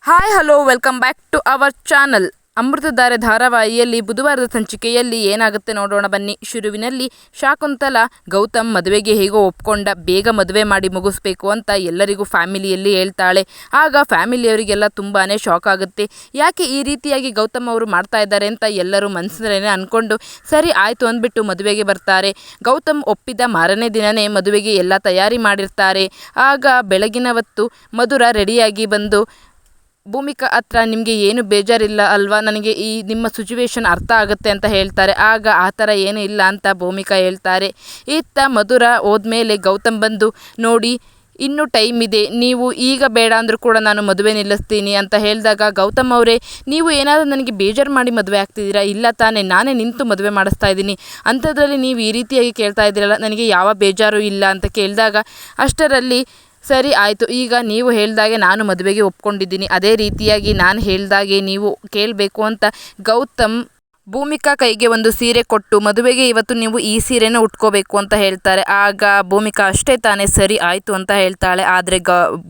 Hi hello welcome back to our channel. Amruthadhare ಧಾರಾವಾಹಿಯಲ್ಲಿ ಬುಧವಾರದ ಸಂಚಿಕೆಯಲ್ಲಿ ಏನಾಗುತ್ತೆ ನೋಡೋಣ ಬನ್ನಿ. ಶುರುವಿನಲ್ಲಿ ಶಾಕುಂತಲಾ ಗೌತಮ್ ಮದುವೆಗೆ ಹೇಗೋ ಒಪ್ಕೊಂಡ, ಬೇಗ ಮದುವೆ ಮಾಡಿ ಮುಗಿಸ್ಬೇಕು ಅಂತ ಎಲ್ಲರಿಗೂ ಫ್ಯಾಮಿಲಿಯಲ್ಲಿ ಹೇಳ್ತಾಳೆ. ಆಗ ಫ್ಯಾಮಿಲಿಯವರಿಗೆಲ್ಲ ತುಂಬಾ ಶಾಕ್ ಆಗುತ್ತೆ. ಯಾಕೆ ಈ ರೀತಿಯಾಗಿ ಗೌತಮ್ ಅವರು ಮಾಡ್ತಾ ಇದ್ದಾರೆ ಅಂತ ಎಲ್ಲರೂ ಮನಸ್ಸಿನಲ್ಲೇ ಅಂದ್ಕೊಂಡು ಸರಿ ಆಯಿತು ಅಂದ್ಬಿಟ್ಟು ಮದುವೆಗೆ ಬರ್ತಾರೆ. ಗೌತಮ್ ಒಪ್ಪಿದ ಮಾರನೇ ದಿನವೇ ಮದುವೆಗೆ ಎಲ್ಲ ತಯಾರಿ ಮಾಡಿರ್ತಾರೆ. ಆಗ ಬೆಳಗಿನ ಹೊತ್ತು ಮಧುರ ರೆಡಿಯಾಗಿ ಬಂದು ಭೂಮಿಕಾ ಹತ್ರ ನಿಮಗೆ ಏನು ಬೇಜಾರಿಲ್ಲ ಅಲ್ವಾ, ನನಗೆ ಈ ನಿಮ್ಮ ಸಿಚುವೇಶನ್ ಅರ್ಥ ಆಗುತ್ತೆ ಅಂತ ಹೇಳ್ತಾರೆ. ಆಗ ಆ ಥರ ಏನೂ ಇಲ್ಲ ಅಂತ ಭೂಮಿಕಾ ಹೇಳ್ತಾರೆ. ಇತ್ತ ಮಧುರ ಹೋದ್ಮೇಲೆ ಗೌತಮ್ ಬಂದು ನೋಡಿ ಇನ್ನೂ ಟೈಮ್ ಇದೆ, ನೀವು ಈಗ ಬೇಡ ಅಂದರೂ ಕೂಡ ನಾನು ಮದುವೆ ನಿಲ್ಲಿಸ್ತೀನಿ ಅಂತ ಹೇಳಿದಾಗ ಗೌತಮ್ ಅವರೇ, ನೀವು ಏನಾದರೂ ನನಗೆ ಬೇಜಾರು ಮಾಡಿ ಮದುವೆ ಆಗ್ತಿದ್ದೀರಾ? ಇಲ್ಲ ತಾನೇ, ನಾನೇ ನಿಂತು ಮದುವೆ ಮಾಡಿಸ್ತಾ ಇದ್ದೀನಿ, ಅಂಥದ್ರಲ್ಲಿ ನೀವು ಈ ರೀತಿಯಾಗಿ ಕೇಳ್ತಾ ಇದ್ದೀರಲ್ಲ, ನನಗೆ ಯಾವ ಬೇಜಾರು ಇಲ್ಲ ಅಂತ ಕೇಳಿದಾಗ ಅಷ್ಟರಲ್ಲಿ ಸರಿ ಆಯಿತು, ಈಗ ನೀವು ಹೇಳ್ದಾಗೆ ನಾನು ಮದುವೆಗೆ ಒಪ್ಕೊಂಡಿದ್ದೀನಿ, ಅದೇ ರೀತಿಯಾಗಿ ನಾನು ಹೇಳ್ದಾಗೆ ನೀವು ಕೇಳಬೇಕು ಅಂತ ಗೌತಮ್ ಭೂಮಿಕಾ ಕೈಗೆ ಒಂದು ಸೀರೆ ಕೊಟ್ಟು ಮದುವೆಗೆ ಇವತ್ತು ನೀವು ಈ ಸೀರೆನ ಉಟ್ಕೋಬೇಕು ಅಂತ ಹೇಳ್ತಾರೆ. ಆಗ ಭೂಮಿಕಾ ಅಷ್ಟೇ ತಾನೇ ಸರಿ ಆಯಿತು ಅಂತ ಹೇಳ್ತಾಳೆ. ಆದರೆ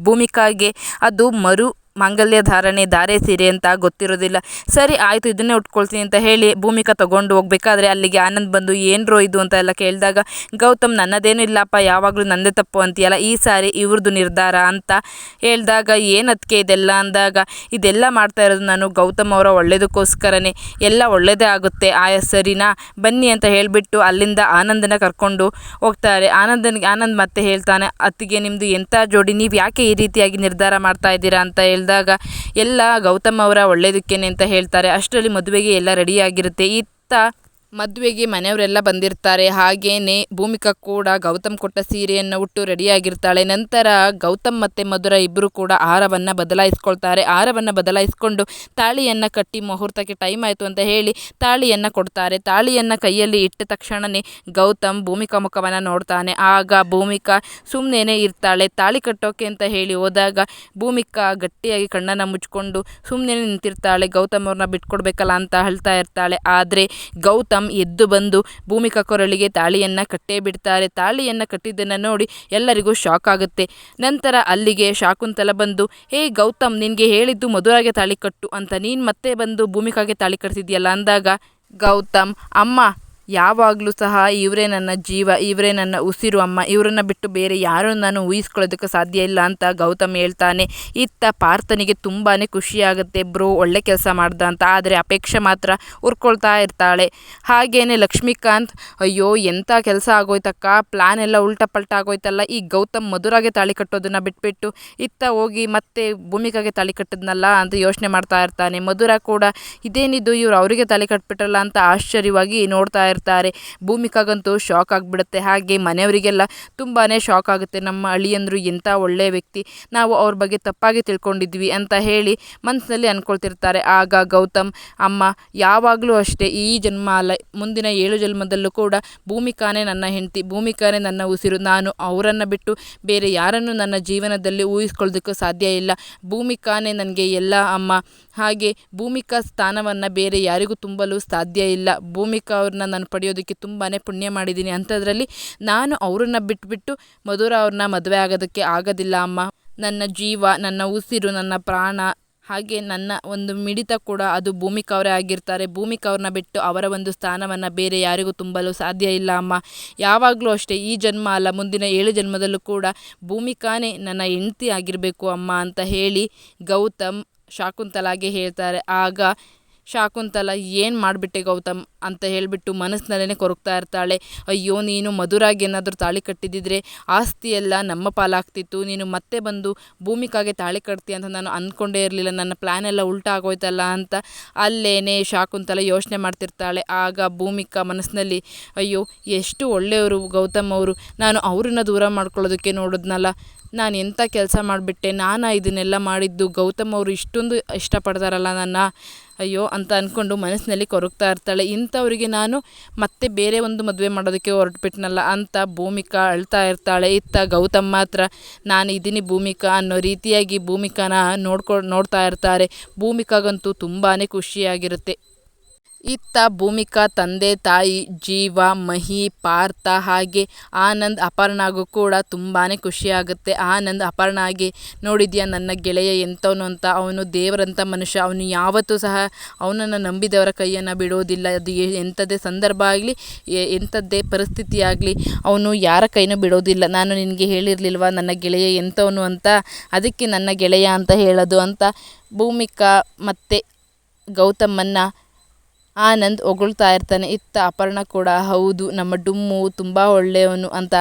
ಭೂಮಿಕಾಗೆ ಅದು ಮಾಂಗಲ್ಯ ಧಾರಣೆ ಧಾರೆ ಸೀರೆ ಅಂತ ಗೊತ್ತಿರೋದಿಲ್ಲ. ಸರಿ ಆಯಿತು, ಇದನ್ನೇ ಉಟ್ಕೊಳ್ತೀನಿ ಅಂತ ಹೇಳಿ ಭೂಮಿಕಾ ತೊಗೊಂಡು ಹೋಗ್ಬೇಕಾದ್ರೆ ಅಲ್ಲಿಗೆ ಆನಂದ್ ಬಂದು ಏನ್ರೋ ಇದು ಅಂತ ಎಲ್ಲ ಕೇಳಿದಾಗ ಗೌತಮ್ ನನ್ನದೇನು ಇಲ್ಲಪ್ಪ, ಯಾವಾಗಲೂ ನನ್ನದೇ ತಪ್ಪು ಅಂತೀಯಲ್ಲ, ಈ ಸಾರಿ ಇವ್ರದ್ದು ನಿರ್ಧಾರ ಅಂತ ಹೇಳಿದಾಗ ಏನದಕ್ಕೆ ಇದೆಲ್ಲ ಅಂದಾಗ ಇದೆಲ್ಲ ಮಾಡ್ತಾ ಇರೋದು ನಾನು ಗೌತಮ್ ಅವರ ಒಳ್ಳೇದಕ್ಕೋಸ್ಕರನೇ, ಎಲ್ಲ ಒಳ್ಳೆಯದೇ ಆಗುತ್ತೆ ಸರಿನಾ, ಬನ್ನಿ ಅಂತ ಹೇಳಿಬಿಟ್ಟು ಅಲ್ಲಿಂದ ಆನಂದನ ಕರ್ಕೊಂಡು ಹೋಗ್ತಾರೆ. ಆನಂದ್ ಮತ್ತೆ ಹೇಳ್ತಾನೆ, ಅತ್ತಿಗೆ ನಿಮ್ಮದು ಎಂಥ ಜೋಡಿ, ನೀವು ಯಾಕೆ ಈ ರೀತಿಯಾಗಿ ನಿರ್ಧಾರ ಮಾಡ್ತಾ ಇದ್ದೀರಾ ಅಂತ ಹೇಳಿದಾಗ ಎಲ್ಲ ಗೌತಮ್ ಅವರ ಒಳ್ಳೇದಕ್ಕೇನೆ ಅಂತ ಹೇಳ್ತಾರೆ. ಅಷ್ಟರಲ್ಲಿ ಮದುವೆಗೆ ಎಲ್ಲ ರೆಡಿಯಾಗಿರುತ್ತೆ. ಇತ್ತ ಮದುವೆಗೆ ಮನೆಯವರೆಲ್ಲ ಬಂದಿರ್ತಾರೆ. ಹಾಗೇನೆ ಭೂಮಿಕಾ ಕೂಡ ಗೌತಮ್ ಕೊಟ್ಟ ಸೀರೆಯನ್ನು ಉಟ್ಟು ರೆಡಿಯಾಗಿರ್ತಾಳೆ. ನಂತರ ಗೌತಮ್ ಮತ್ತು ಮಧುರ ಇಬ್ಬರು ಕೂಡ ಆಹಾರವನ್ನು ಬದಲಾಯಿಸ್ಕೊಳ್ತಾರೆ. ಆಹಾರವನ್ನು ಬದಲಾಯಿಸ್ಕೊಂಡು ತಾಳಿಯನ್ನು ಕಟ್ಟಿ ಮುಹೂರ್ತಕ್ಕೆ ಟೈಮ್ ಆಯಿತು ಅಂತ ಹೇಳಿ ತಾಳಿಯನ್ನು ಕೊಡ್ತಾರೆ. ತಾಳಿಯನ್ನು ಕೈಯಲ್ಲಿ ಇಟ್ಟ ತಕ್ಷಣವೇ ಗೌತಮ್ ಭೂಮಿಕಾ ಮುಖವನ್ನು ನೋಡ್ತಾನೆ. ಆಗ ಭೂಮಿಕಾ ಸುಮ್ಮನೆ ಇರ್ತಾಳೆ. ತಾಳಿ ಕಟ್ಟೋಕೆ ಅಂತ ಹೇಳಿ ಹೋದಾಗ ಭೂಮಿಕಾ ಗಟ್ಟಿಯಾಗಿ ಕಣ್ಣನ್ನು ಮುಚ್ಕೊಂಡು ಸುಮ್ಮನೆ ನಿಂತಿರ್ತಾಳೆ. ಗೌತಮ್ ಅವ್ರನ್ನ ಬಿಟ್ಕೊಡ್ಬೇಕಲ್ಲ ಅಂತ ಹೇಳ್ತಾ ಇರ್ತಾಳೆ. ಆದರೆ ಗೌತಮ್ ಎದ್ದು ಬಂದು ಭೂಮಿಕಾ ಕೊರಳಿಗೆ ತಾಳಿಯನ್ನು ಕಟ್ಟೇ ಬಿಡ್ತಾರೆ. ತಾಳಿಯನ್ನು ಕಟ್ಟಿದ್ದನ್ನು ನೋಡಿ ಎಲ್ಲರಿಗೂ ಶಾಕ್ ಆಗುತ್ತೆ. ನಂತರ ಅಲ್ಲಿಗೆ ಶಾಕುಂತಲ ಬಂದು, ಹೇ ಗೌತಮ್, ನಿನಗೆ ಹೇಳಿದ್ದು ಮಧುರಾಗೆ ತಾಳಿ ಕಟ್ಟು ಅಂತ, ನೀನು ಮತ್ತೆ ಬಂದು ಭೂಮಿಕಾಗೆ ತಾಳಿ ಕಟ್ತಿದ್ಯಲ್ಲ ಅಂದಾಗ ಗೌತಮ್, ಅಮ್ಮ ಯಾವಾಗಲೂ ಸಹ ಇವರೇ ನನ್ನ ಜೀವ, ಇವರೇ ನನ್ನ ಉಸಿರು ಅಮ್ಮ, ಇವರನ್ನು ಬಿಟ್ಟು ಬೇರೆ ಯಾರನ್ನು ನಾನು ಊಹಿಸ್ಕೊಳ್ಳೋದಕ್ಕೆ ಸಾಧ್ಯ ಇಲ್ಲ ಅಂತ ಗೌತಮ್ ಹೇಳ್ತಾನೆ. ಇತ್ತ ಪಾರ್ಥನಿಗೆ ತುಂಬಾ ಖುಷಿಯಾಗುತ್ತೆ, ಬ್ರೋ ಒಳ್ಳೆ ಕೆಲಸ ಮಾಡ್ದ ಅಂತ. ಆದರೆ ಅಪೇಕ್ಷೆ ಮಾತ್ರ ಉರ್ಕೊಳ್ತಾ ಇರ್ತಾಳೆ. ಹಾಗೇನೆ ಲಕ್ಷ್ಮೀಕಾಂತ್, ಅಯ್ಯೋ ಎಂಥ ಕೆಲಸ ಆಗೋಯ್ತಕ್ಕ, ಪ್ಲ್ಯಾನ್ ಎಲ್ಲ ಉಲ್ಟಾ ಪಲ್ಟಾ ಆಗೋಯ್ತಲ್ಲ, ಈ ಗೌತಮ್ ಮಧುರಾಗೆ ತಾಳಿ ಕಟ್ಟೋದನ್ನು ಬಿಟ್ಬಿಟ್ಟು ಇತ್ತ ಹೋಗಿ ಮತ್ತೆ ಭೂಮಿಕಾಗೆ ತಾಳಿ ಕಟ್ಟಿದ್ನಲ್ಲ ಅಂತ ಯೋಚನೆ ಮಾಡ್ತಾ ಇರ್ತಾನೆ. ಮಧುರ ಕೂಡ ಇದೇನಿದು ಇವ್ರು ಅವರಿಗೆ ತಾಳಿ ಕಟ್ಬಿಟ್ರಲ್ಲ ಅಂತ ಆಶ್ಚರ್ಯವಾಗಿ ನೋಡ್ತಾ ಇರ್ತಾರೆ. ಭೂಮಿಕಾಗಂತೂ ಶಾಕ್ ಆಗಿಬಿಡುತ್ತೆ. ಹಾಗೆ ಮನೆಯವರಿಗೆಲ್ಲ ತುಂಬಾ ಶಾಕ್ ಆಗುತ್ತೆ. ನಮ್ಮ ಅಳಿಯಂದ್ರು ಎಂಥ ಒಳ್ಳೆಯ ವ್ಯಕ್ತಿ, ನಾವು ಅವ್ರ ಬಗ್ಗೆ ತಪ್ಪಾಗಿ ತಿಳ್ಕೊಂಡಿದ್ವಿ ಅಂತ ಹೇಳಿ ಮನಸ್ಸಿನಲ್ಲಿ ಅಂದ್ಕೊಳ್ತಿರ್ತಾರೆ. ಆಗ ಗೌತಮ್, ಅಮ್ಮ ಯಾವಾಗಲೂ ಅಷ್ಟೇ, ಈ ಜನ್ಮ ಅಲ್ಲ ಮುಂದಿನ 7 ಜನ್ಮದಲ್ಲೂ ಕೂಡ ಭೂಮಿಕಾನೇ ನನ್ನ ಹೆಂಡತಿ, ಭೂಮಿಕಾನೇ ನನ್ನ ಉಸಿರು, ನಾನು ಅವರನ್ನು ಬಿಟ್ಟು ಬೇರೆ ಯಾರನ್ನು ನನ್ನ ಜೀವನದಲ್ಲಿ ಊಹಿಸ್ಕೊಳ್ಳೋದಕ್ಕೂ ಸಾಧ್ಯ ಇಲ್ಲ, ಭೂಮಿಕಾನೇ ನನಗೆ ಎಲ್ಲ ಅಮ್ಮ. ಹಾಗೆ ಭೂಮಿಕಾ ಸ್ಥಾನವನ್ನು ಬೇರೆ ಯಾರಿಗೂ ತುಂಬಲು ಸಾಧ್ಯ ಇಲ್ಲ. ಭೂಮಿಕಾ ಅವ್ರನ್ನ ನಾನು ಪಡೆಯೋದಕ್ಕೆ ತುಂಬಾ ಪುಣ್ಯ ಮಾಡಿದ್ದೀನಿ, ಅಂಥದ್ರಲ್ಲಿ ನಾನು ಅವರನ್ನು ಬಿಟ್ಬಿಟ್ಟು ಮಧುರ ಅವ್ರನ್ನ ಮದುವೆ ಆಗೋದಕ್ಕೆ ಆಗೋದಿಲ್ಲ ಅಮ್ಮ. ನನ್ನ ಜೀವ, ನನ್ನ ಉಸಿರು, ನನ್ನ ಪ್ರಾಣ, ಹಾಗೆ ನನ್ನ ಒಂದು ಮಿಡಿತ ಕೂಡ ಅದು ಭೂಮಿಕಾ ಅವರೇ ಆಗಿರ್ತಾರೆ. ಭೂಮಿಕಾ ಅವ್ರನ್ನ ಬಿಟ್ಟು ಅವರ ಒಂದು ಸ್ಥಾನವನ್ನು ಬೇರೆ ಯಾರಿಗೂ ತುಂಬಲು ಸಾಧ್ಯ ಇಲ್ಲ ಅಮ್ಮ. ಯಾವಾಗಲೂ ಅಷ್ಟೇ, ಈ ಜನ್ಮ ಅಲ್ಲ ಮುಂದಿನ 7 ಜನ್ಮದಲ್ಲೂ ಕೂಡ ಭೂಮಿಕಾನೇ ನನ್ನ ಹೆಂಡತಿ ಆಗಿರಬೇಕು ಅಮ್ಮ ಅಂತ ಹೇಳಿ ಗೌತಮ್ ಶಾಕುಂತಲಾಗೆ ಹೇಳ್ತಾರೆ. ಆಗ ಶಾಕುಂತಲ, ಏನು ಮಾಡಿಬಿಟ್ಟೆ ಗೌತಮ್ ಅಂತ ಹೇಳಿಬಿಟ್ಟು ಮನಸ್ಸಿನಲ್ಲೇ ಕೊರಗ್ತಾ ಇರ್ತಾಳೆ. ಅಯ್ಯೋ, ನೀನು ಮಧುರಾಗೆ ಏನಾದರೂ ತಾಳಿ ಕಟ್ಟಿದ್ದಿದ್ರೆ ಆಸ್ತಿ ಎಲ್ಲ ನಮ್ಮ ಪಾಲಾಗ್ತಿತ್ತು, ನೀನು ಮತ್ತೆ ಬಂದು ಭೂಮಿಕಾಗೆ ತಾಳಿ ಕಟ್ತೀಯ ಅಂತ ನಾನು ಅಂದ್ಕೊಂಡೇ ಇರಲಿಲ್ಲ, ನನ್ನ ಪ್ಲ್ಯಾನ್ ಎಲ್ಲ ಉಲ್ಟಾ ಆಗೋಯ್ತಲ್ಲ ಅಂತ ಅಲ್ಲೇ ಶಾಕುಂತಲ ಯೋಚನೆ ಮಾಡ್ತಿರ್ತಾಳೆ. ಆಗ ಭೂಮಿಕಾ ಮನಸ್ಸಿನಲ್ಲಿ, ಅಯ್ಯೋ ಎಷ್ಟು ಒಳ್ಳೆಯವರು ಗೌತಮ್ ಅವರು, ನಾನು ಅವ್ರನ್ನ ದೂರ ಮಾಡ್ಕೊಳ್ಳೋದಕ್ಕೆ ನೋಡಿದ್ನಲ್ಲ, ನಾನು ಎಂಥ ಕೆಲಸ ಮಾಡಿಬಿಟ್ಟೆ, ನಾನು ಇದನ್ನೆಲ್ಲ ಮಾಡಿದ್ದು, ಗೌತಮ್ ಅವರು ಇಷ್ಟೊಂದು ಇಷ್ಟಪಡ್ತಾರಲ್ಲ ನನ್ನ, ಅಯ್ಯೋ ಅಂತ ಅಂದ್ಕೊಂಡು ಮನಸ್ಸಿನಲ್ಲಿ ಕೊರಗ್ತಾ ಇರ್ತಾಳೆ. ಇಂಥವರಿಗೆ ನಾನು ಮತ್ತೆ ಬೇರೆ ಒಂದು ಮದುವೆ ಮಾಡೋದಕ್ಕೆ ಹೊರಟುಬಿಟ್ನಲ್ಲ ಅಂತ ಭೂಮಿಕಾ ಅಳ್ತಾ ಇರ್ತಾಳೆ. ಇತ್ತ ಗೌತಮ್ ಮಾತ್ರ ನಾನು ಇದ್ದೀನಿ ಭೂಮಿಕಾ ಅನ್ನೋ ರೀತಿಯಾಗಿ ಭೂಮಿಕಾನ ನೋಡ್ತಾ ಇರ್ತಾರೆ. ಭೂಮಿಕಾಗಂತೂ ತುಂಬಾ ಖುಷಿಯಾಗಿರುತ್ತೆ. ಇತ್ತ ಭೂಮಿಕಾ ತಂದೆ ತಾಯಿ ಜೀವ, ಮಹಿ, ಪಾರ್ಥ ಹಾಗೆ ಆನಂದ್ ಅಪರ್ಣಾಗೂ ಕೂಡ ತುಂಬಾ ಖುಷಿಯಾಗುತ್ತೆ. ಆನಂದ್ ಅಪರ್ಣಾಗೆ ನೋಡಿದ್ಯಾ ನನ್ನ ಗೆಳೆಯ ಎಂಥವನು ಅಂತ, ಅವನು ದೇವರಂಥ ಮನುಷ್ಯ, ಅವನು ಯಾವತ್ತೂ ಸಹ ಅವನನ್ನು ನಂಬಿದವರ ಕೈಯನ್ನು ಬಿಡೋದಿಲ್ಲ. ಅದು ಎಂಥದ್ದೇ ಸಂದರ್ಭ ಆಗಲಿ, ಎಂಥದ್ದೇ ಪರಿಸ್ಥಿತಿ ಆಗಲಿ, ಅವನು ಯಾರ ಕೈನೂ ಬಿಡೋದಿಲ್ಲ. ನಾನು ನಿನಗೆ ಹೇಳಿರಲಿಲ್ವಾ ನನ್ನ ಗೆಳೆಯ ಎಂಥವನು ಅಂತ, ಅದಕ್ಕೆ ನನ್ನ ಗೆಳೆಯ ಅಂತ ಹೇಳೋದು ಅಂತ ಭೂಮಿಕಾ ಮತ್ತು ಗೌತಮನ್ನು ಆನಂದ್ ಹೊಗಳ್ತಾ ಇರ್ತಾನೆ. ಇತ್ತ ಅಪರ್ಣ ಕೂಡ ಹೌದು ನಮ್ಮ ಡುಮ್ಮು ತುಂಬ ಒಳ್ಳೆಯವನು ಅಂತ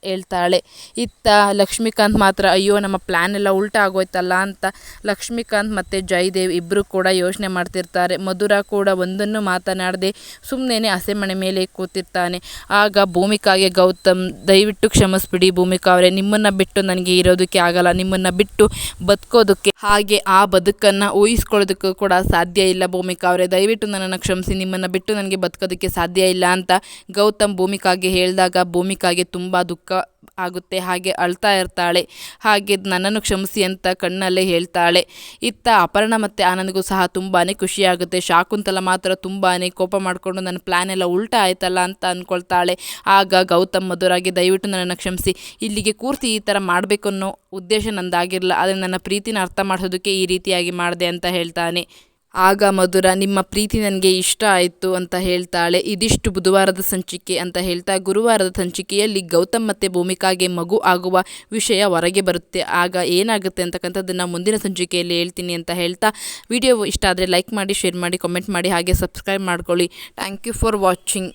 ಹೇಳ್ತಾಳೆ. ಇತ್ತ ಲಕ್ಷ್ಮೀಕಾಂತ್ ಮಾತ್ರ ಅಯ್ಯೋ ನಮ್ಮ ಪ್ಲ್ಯಾನ್ ಎಲ್ಲ ಉಲ್ಟಾ ಆಗೋಯ್ತಲ್ಲ ಅಂತ ಲಕ್ಷ್ಮೀಕಾಂತ್ ಮತ್ತು ಜಯದೇವ್ ಇಬ್ಬರು ಕೂಡ ಯೋಚನೆ ಮಾಡ್ತಿರ್ತಾರೆ. ಮಧುರ ಕೂಡ ಒಂದನ್ನು ಮಾತನಾಡದೆ ಸುಮ್ಮನೆ ಹಸೆಮಣೆ ಮೇಲೆ ಕೂತಿರ್ತಾನೆ. ಆಗ ಭೂಮಿಕಾಗೆ ಗೌತಮ್, ದಯವಿಟ್ಟು ಕ್ಷಮಿಸ್ಬಿಡಿ ಭೂಮಿಕಾ ಅವರೇ, ನಿಮ್ಮನ್ನು ಬಿಟ್ಟು ನನಗೆ ಇರೋದಕ್ಕೆ ಆಗಲ್ಲ, ನಿಮ್ಮನ್ನು ಬಿಟ್ಟು ಬದುಕೋದಕ್ಕೆ ಹಾಗೆ ಆ ಬದುಕನ್ನು ಊಹಿಸ್ಕೊಳ್ಳೋದಕ್ಕೂ ಕೂಡ ಸಾಧ್ಯ ಇಲ್ಲ ಭೂಮಿಕಾ ಅವರೇ, ದಯವಿಟ್ಟು ನನ್ನನ್ನು ಕ್ಷಮಿಸಿ, ನಿಮ್ಮನ್ನು ಬಿಟ್ಟು ನನಗೆ ಬದುಕೋದಕ್ಕೆ ಸಾಧ್ಯ ಇಲ್ಲ ಅಂತ ಗೌತಮ್ ಭೂಮಿಕಾಗೆ ಹೇಳಿದಾಗ ಭೂಮಿಕಾಗೆ ತುಂಬ ದುಃಖ ಆಗುತ್ತೆ. ಹಾಗೆ ಅಳ್ತಾ ಇರ್ತಾಳೆ. ಹಾಗೆ ನನ್ನನ್ನು ಕ್ಷಮಿಸಿ ಅಂತ ಕಣ್ಣಲ್ಲೇ ಹೇಳ್ತಾಳೆ. ಇತ್ತ ಅಪರ್ಣ ಮತ್ತು ಆನಂದ್ಗೂ ಸಹ ತುಂಬಾ ಖುಷಿಯಾಗುತ್ತೆ. ಶಾಕುಂತಲ ಮಾತ್ರ ತುಂಬಾ ಕೋಪ ಮಾಡಿಕೊಂಡು ನನ್ನ ಪ್ಲ್ಯಾನ್ ಎಲ್ಲ ಉಲ್ಟಾ ಆಯ್ತಲ್ಲ ಅಂತ ಅಂದ್ಕೊಳ್ತಾಳೆ. ಆಗ ಗೌತಮ್ ಮಧುರಾಗಿ ದಯವಿಟ್ಟು ನನ್ನನ್ನು ಕ್ಷಮಿಸಿ, ಇಲ್ಲಿಗೆ ಕೂರಿಸಿ ಈ ಥರ ಮಾಡಬೇಕು ಅನ್ನೋ ಉದ್ದೇಶ ನಂದಾಗಿರಲಿಲ್ಲ, ಆದರೆ ನನ್ನ ಪ್ರೀತಿನ ಅರ್ಥ ಮಾಡಿಸೋದಕ್ಕೆ ಈ ರೀತಿಯಾಗಿ ಮಾಡಿದೆ ಅಂತ ಹೇಳ್ತಾನೆ. ಆಗ ಮಧುರ ನಿಮ್ಮ ಪ್ರೀತಿ ನನಗೆ ಇಷ್ಟ ಆಯಿತು ಅಂತ ಹೇಳ್ತಾಳೆ. ಇದಿಷ್ಟು ಬುಧವಾರದ ಸಂಚಿಕೆ ಅಂತ ಹೇಳ್ತಾ ಗುರುವಾರದ ಸಂಚಿಕೆಯಲ್ಲಿ ಗೌತಮ್ ಮತ್ತು ಭೂಮಿಕಾಗೆ ಮಗು ಆಗುವ ವಿಷಯ ಹೊರಗೆ ಬರುತ್ತೆ. ಆಗ ಏನಾಗುತ್ತೆ ಅಂತಕ್ಕಂಥದ್ದನ್ನು ಮುಂದಿನ ಸಂಚಿಕೆಯಲ್ಲಿ ಹೇಳ್ತೀನಿ ಅಂತ ಹೇಳ್ತಾ, ವಿಡಿಯೋ ಇಷ್ಟ ಆದರೆ ಲೈಕ್ ಮಾಡಿ, ಶೇರ್ ಮಾಡಿ, ಕಾಮೆಂಟ್ ಮಾಡಿ, ಹಾಗೆ ಸಬ್ಸ್ಕ್ರೈಬ್ ಮಾಡ್ಕೊಳ್ಳಿ. Thank you for watching.